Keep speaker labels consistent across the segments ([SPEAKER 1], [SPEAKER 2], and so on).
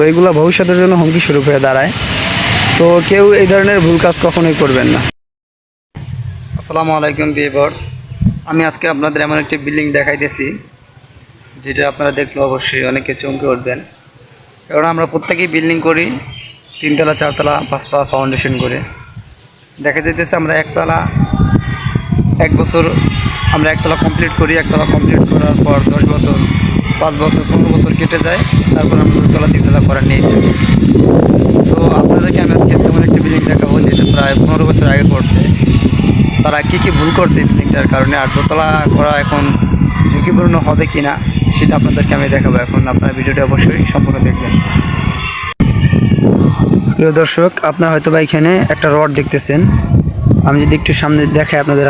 [SPEAKER 1] তো এগুলো ভবিষ্যতের জন্য হুমকি স্বরূপ হয়ে দাঁড়ায়। তো কেউ এই ধরনের ভুল কাজ কখনোই করবেন না। আসসালামু আলাইকুম ভিউয়ার্স, আমি আজকে আপনাদের এমন একটি বিল্ডিং দেখাইতেছি যেটা আপনারা দেখলে অবশ্যই অনেকে চমকে উঠবেন। কারণ আমরা প্রত্যেকেই বিল্ডিং করি 3 তলা 4 তলা 5 তলা ফাউন্ডেশন করে। দেখা যাইতেছে আমরা একতলা 1 বছর আমরা একতলা কমপ্লিট করি, একতলা কমপ্লিট করার পর 10 বছর 5 বছর 15 বছর কেটে যায়, তারপর আমরা 2 তলা 3 তলা করা নিয়ে যাই। তো আপনাদেরকে আমি আজকে তেমন একটি বিল্ডিং দেখাবো যেটা প্রায় 15 বছর আগে করছে। তারা কী ভুল করছে এই বিল্ডিংটার কারণে, আর দোতলা করা এখন ঝুঁকিপূর্ণ হবে কি না সেটা আপনাদেরকে আমি দেখাবো। এখন আপনার ভিডিওটা অবশ্যই সম্পূর্ণ দেখবেন। প্রিয় দর্শক, আপনারা হয়তো বা এখানে একটা রড দেখতেছেন। আমি যদি একটু সামনে দেখাই আপনাদের,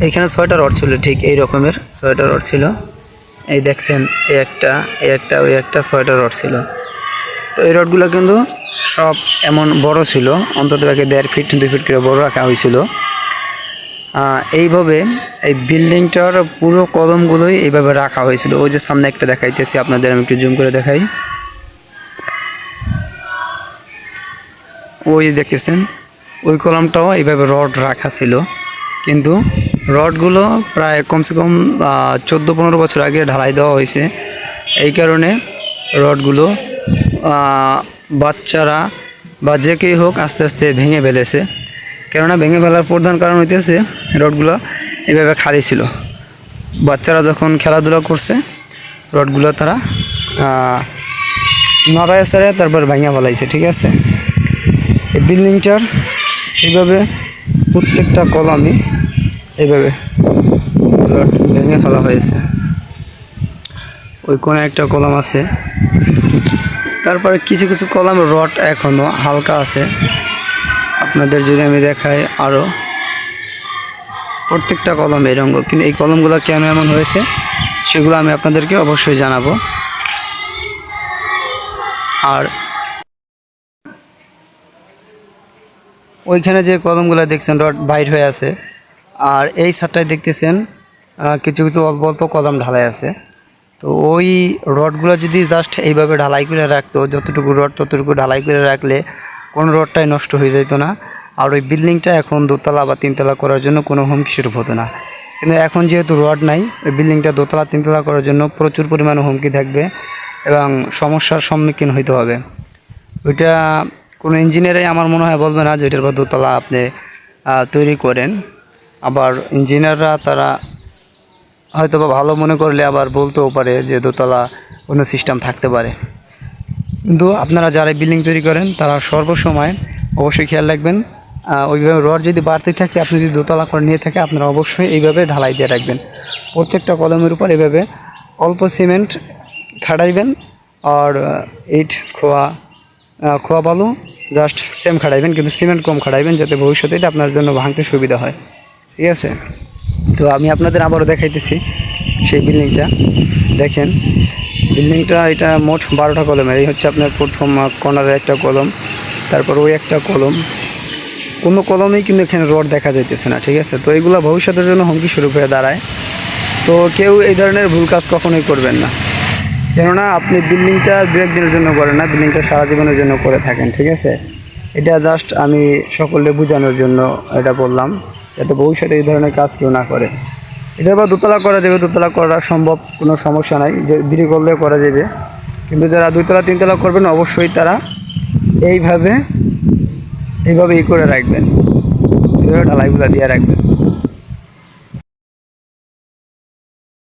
[SPEAKER 1] এইখানে 6টা রড ছিল, ঠিক এই রকমের 6টা রড ছিল। এই দেখছেন, এই একটা ওই একটা 6টা রড ছিল। তো এই রডগুলো কিন্তু সব এমন বড় ছিল, অন্তত 1.5 ফিট 2 ফিট করে বড় রাখা হয়েছিল। এইভাবে এই বিল্ডিংটার পুরো কলমগুলোই এইভাবে রাখা হয়েছিল। ওই যে সামনে একটা দেখাইতেছি আপনাদের, আমি একটু জুম করে দেখাই। ওই দেখতেছেন, ওই কলমটাও এইভাবে রড রাখা ছিল, কিন্তু রডগুলো প্রায় কমসে কম 14-15 বছর আগে ঢালাই দেওয়া হয়েছে। এই কারণে রডগুলো বাচ্চারা বা যে কেউ হোক আস্তে আস্তে ভেঙে ফেলেছে। কেননা ভেঙে ফেলার প্রধান কারণ হইতেছে রডগুলো এভাবে খালি ছিল। বাচ্চারা যখন খেলাধুলা করছে, রডগুলো তারা নড়ায় সারে তারপর ভেঙে ফেলাইছে। ঠিক আছে, এই বিল্ডিংটার এইভাবে প্রত্যেকটা কলামই এইভাবে রড ভেঙে ফেলা হয়েছে। ওই কোণে একটা কলাম আছে, তারপরে কিছু কিছু কলাম রড এখনও হালকা আছে। আপনাদের যদি আমি দেখাই, আরও প্রত্যেকটা কলম এই রঙ, কিন্তু এই কলমগুলো কেন এমন হয়েছে সেগুলো আমি আপনাদেরকে অবশ্যই জানাবো। আর ওইখানে যে কলমগুলো দেখছেন রড বাইর হয়ে আছে, আর এই সাইডটায় দেখতেছেন কিছু কিছু অল্প অল্প কলম ঢালাই আছে। তো ওই রডগুলো যদি জাস্ট এইভাবে ঢালাই করে রাখতো, যতটুকু রড ততটুকু ঢালাই করে রাখলে কোনো রডটাই নষ্ট হয়ে যেত না। আর ওই বিল্ডিংটা এখন 2 তলা বা 3 তলা করার জন্য কোনো হুমকি স্বরূপ হতো না। কিন্তু এখন যেহেতু রড নাই, ওই বিল্ডিংটা 2 তলা 3 তলা করার জন্য প্রচুর পরিমাণে হুমকি থাকবে এবং সমস্যার সম্মুখীন হইতে হবে। ওইটা কোনো ইঞ্জিনিয়ারই আমার মনে হয় বলবে না যে ওইটার পর 2 তলা আপনি তৈরি করেন। আবার ইঞ্জিনিয়াররা তারা হয়তো বা ভালো মনে করলে আবার বলতেও পারে যে 2 তলা কোনো সিস্টেম থাকতে পারে। কিন্তু আপনারা যারা বিল্ডিং তৈরি করেন তারা সর্বসময় অবশ্যই খেয়াল রাখবেন, ওইভাবে রড যদি বাড়তে থাকে, আপনি যদি 2 তলা করে নিয়ে থাকে, আপনারা অবশ্যই এইভাবে ঢালাই দিয়ে রাখবেন। প্রত্যেকটা কলমের উপর এভাবে অল্প সিমেন্ট খাটাইবেন, আর ইট খোয়া বালু জাস্ট সেম খাটাইবেন, কিন্তু সিমেন্ট কম খাটাইবেন, যাতে ভবিষ্যতে এটা আপনার জন্য ভাঙতে সুবিধা হয়। ঠিক আছে, তো আমি আপনাদের আবারও দেখাইতেছি সেই বিল্ডিংটা। দেখেন, বিল্ডিংটা এটা মোট 12টা কলমের। এই হচ্ছে আপনার প্রথম কর্নারের একটা কলম, তারপর ওই একটা কলম। কোনো কলমেই কিন্তু এখানে রড দেখা যাইতেছে না। ঠিক আছে, তো এগুলো ভবিষ্যতের জন্য হুমকি স্বরূপ হয়ে দাঁড়ায়। তো কেউ এই ধরনের ভুল কাজ কখনোই করবেন না, কেননা আপনি বিল্ডিংটা 2-1 দিনের জন্য করেন না, বিল্ডিংটা সারা জীবনের জন্য করে থাকেন। ঠিক আছে, এটা জাস্ট আমি সকলে বোঝানোর জন্য এটা বললাম, যাতে ভবিষ্যতে এই ধরনের কাজ কেউ না করে। এটার পর 2 তলা করা যাবে, 2 তলা করা সম্ভব, কোনো সমস্যা নাই, যে বিক্রি করলেও করা যাবে। কিন্তু যারা 2 তলা 3 তলা করবেন অবশ্যই তারা এইভাবে করে রাখবেন, এইভাবে ঢালাইগুলো দিয়ে রাখবেন।